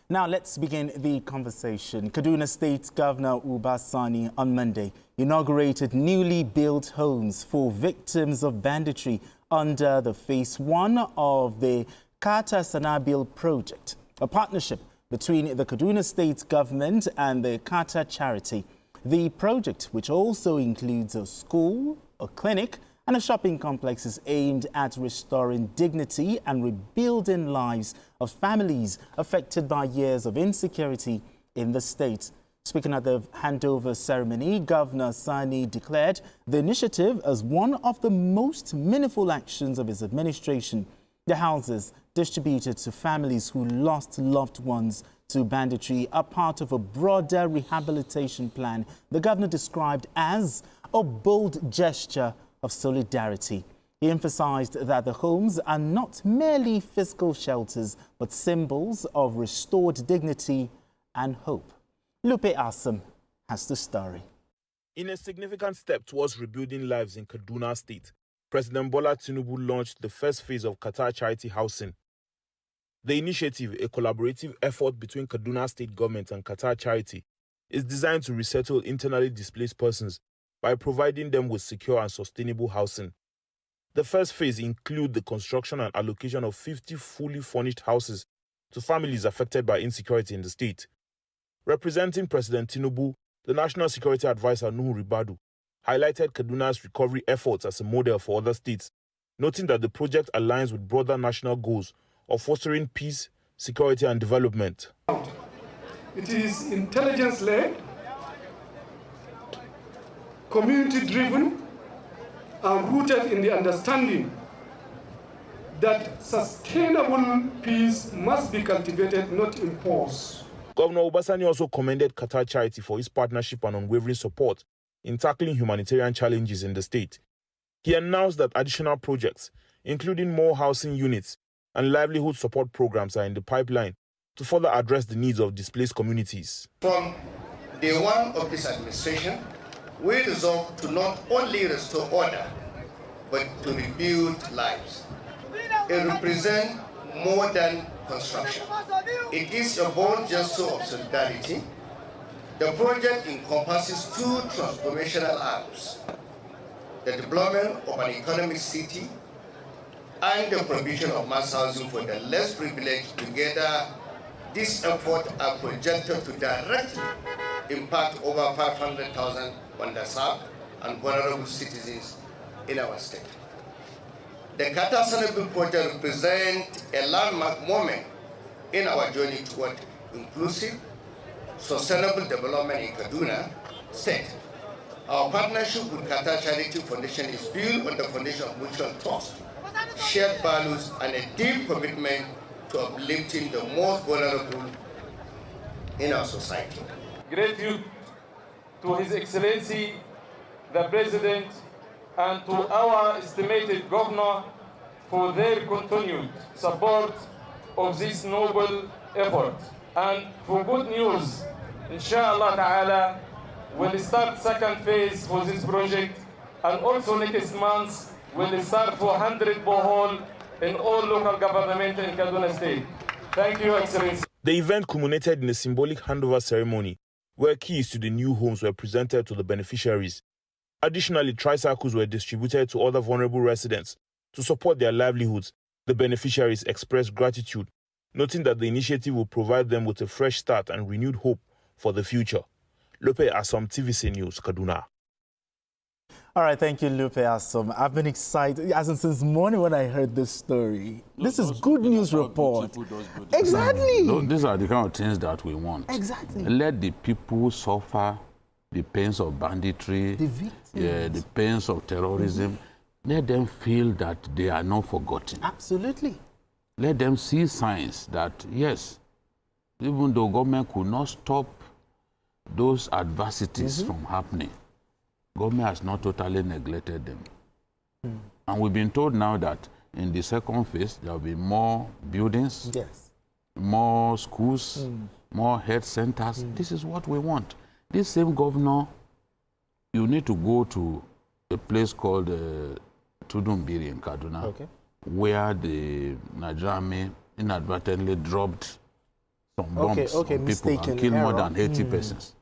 Now let's begin the conversation. Kaduna State Governor Sani on Monday inaugurated newly built homes for victims of banditry under the Phase 1 of the Kata Sanabil project, a partnership between the Kaduna State government and the Kata charity. The project, which also includes a school, a clinic, and a shopping complex, is aimed at restoring dignity and rebuilding lives of families affected by years of insecurity in the state. Speaking at the handover ceremony, Governor Sani declared the initiative as one of the most meaningful actions of his administration. The houses distributed to families who lost loved ones to banditry are part of a broader rehabilitation plan the governor described as a bold gesture of solidarity. He emphasized that the homes are not merely physical shelters, but symbols of restored dignity and hope. Lupe Asam has the story. In a significant step towards rebuilding lives in Kaduna State, President Bola Tinubu launched the first phase of Qatar Charity Housing. The initiative, a collaborative effort between Kaduna State government and Qatar Charity, is designed to resettle internally displaced persons by providing them with secure and sustainable housing. The first phase includes the construction and allocation of 50 fully furnished houses to families affected by insecurity in the state. Representing President Tinubu, the National Security Advisor Nuhu Ribadu highlighted Kaduna's recovery efforts as a model for other states, noting that the project aligns with broader national goals of fostering peace, security and development. It is intelligence-led, community-driven, and rooted in the understanding that sustainable peace must be cultivated, not imposed. Governor Sani also commended Qatar Charity for its partnership and unwavering support in tackling humanitarian challenges in the state. He announced that additional projects, including more housing units and livelihood support programs, are in the pipeline to further address the needs of displaced communities. From day one of this administration, we resolve to not only restore order, but to rebuild lives. It represents more than construction. It is a bold gesture of solidarity. The project encompasses two transformational arms: the development of an economic city and the provision of mass housing for the less privileged. Together, these efforts are projected to directly impact over 500,000 underserved and vulnerable citizens in our state. The Kata Sanabil project represents a landmark moment in our journey toward inclusive, sustainable development in Kaduna State. Our partnership with Qatar Charity Foundation is built on the foundation of mutual trust, shared values, and a deep commitment to uplifting the most vulnerable in our society. Gratitude to His Excellency, the President, and to our estimated Governor for their continued support of this noble effort. And for good news, inshallah ta'ala, we'll start second phase for this project, and also next month we'll start 400 borehole in all local government in Kaduna State. Thank you, Excellency. The event culminated in a symbolic handover ceremony where keys to the new homes were presented to the beneficiaries. Additionally, tricycles were distributed to other vulnerable residents to support their livelihoods. The beneficiaries expressed gratitude, noting that the initiative will provide them with a fresh start and renewed hope for the future. Lupe Asam, TVC News, Kaduna. All right, thank you, Lupe Asam. I've been excited since morning when I heard this story. This is good news report. Exactly. These are the kind of things that we want. Exactly. Let the people suffer the pains of banditry, the pains of terrorism. Let them feel that they are not forgotten. Absolutely. Let them see signs that, yes, even though government could not stop those adversities from happening, government has not totally neglected them. And we've been told now that in the second phase, there will be more buildings, more schools, more health centers. This is what we want. This same governor, you need to go to a place called Tudumbiri in Kaduna, where the Nigerian Army inadvertently dropped some bombs on people and kill more than 80 persons,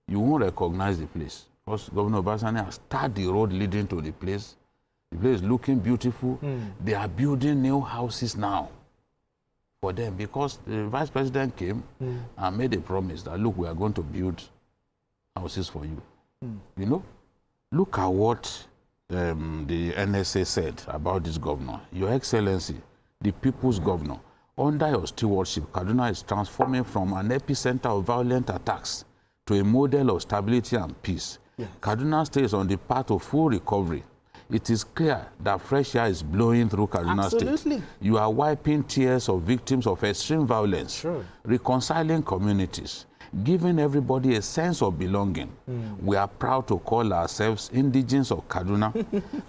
you won't recognize the place. Because Governor Sani has started the road leading to the place. The place is looking beautiful. They are building new houses now for them because the vice president came and made a promise that, look, we are going to build houses for you. You know, look at what the NSA said about this governor. Your Excellency, the people's governor, under your stewardship, Kaduna is transforming from an epicenter of violent attacks to a model of stability and peace. Yes. Kaduna State is on the path of full recovery. It is clear that fresh air is blowing through Kaduna State. You are wiping tears of victims of extreme violence, reconciling communities, giving everybody a sense of belonging. We are proud to call ourselves indigenes of Kaduna.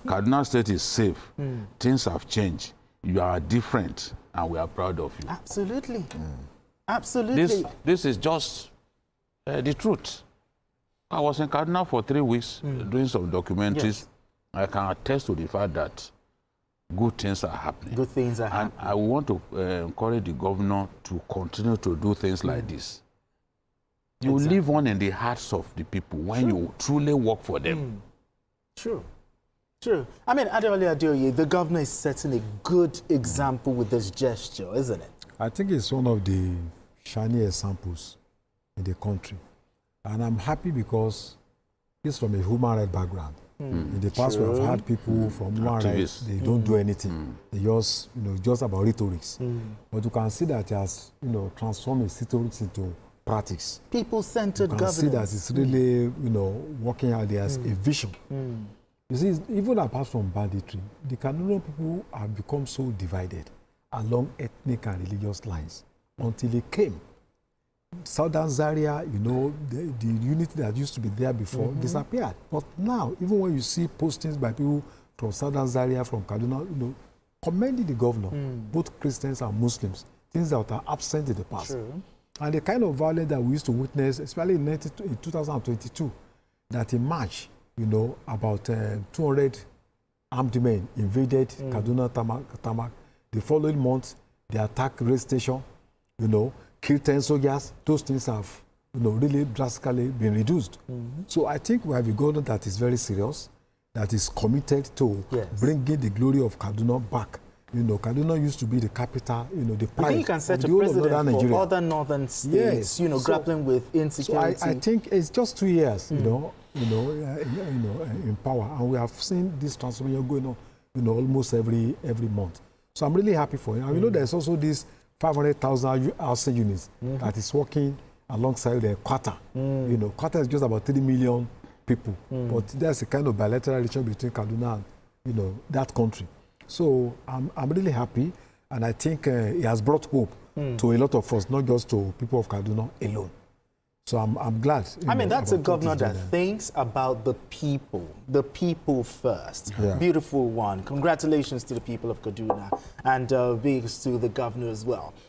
Kaduna State is safe. Things have changed. You are different, and we are proud of you. Absolutely. Absolutely. This is just the truth. I was in Kaduna for 3 weeks doing some documentaries. Yes. I can attest to the fact that good things are happening. Good things are happening. And I want to encourage the governor to continue to do things like this. You live on in the hearts of the people when you truly work for them. True. True. I mean, Adewale Adeoye, the governor is setting a good example with this gesture, isn't it? I think it's one of the shiny examples in the country. And I'm happy because he's from a human rights background. In the past, we have had people from human rights, they don't do anything. They just, just about rhetorics. But you can see that he has, transformed his rhetorics into practice. People-centered governance. You can see that it's really, working out there as a vision. You see, even apart from banditry, the Kaduna people have become so divided along ethnic and religious lines until it came. Southern Zaria, the unity that used to be there before disappeared. But now, even when you see postings by people from Southern Zaria, from Kaduna, commending the governor, both Christians and Muslims, things that are absent in the past. True. And the kind of violence that we used to witness, especially in 2022, that in March, about 200 armed men invaded Kaduna Tamak. The following month, they attacked rail station, killed 10 soldiers. Those things have, really drastically been reduced. So I think we have a government that is very serious, that is committed to bringing the glory of Kaduna back. Kaduna used to be the capital, the pride. I think you can set a precedent for other northern states, grappling with insecurity. So I think it's just 2 years, in power, and we have seen this transformation going on, almost every month. So I'm really happy for him. And there's also this 500,000 housing units that is working alongside the Qatar. Qatar is just about 3 million people, but there's a kind of bilateral relationship between Kaduna and that country. So I'm really happy, and I think it has brought hope to a lot of us, not just to people of Kaduna alone. So I'm glad. That's a governor that thinks about the people first. Yeah. Beautiful one. Congratulations to the people of Kaduna, and bigs to the governor as well.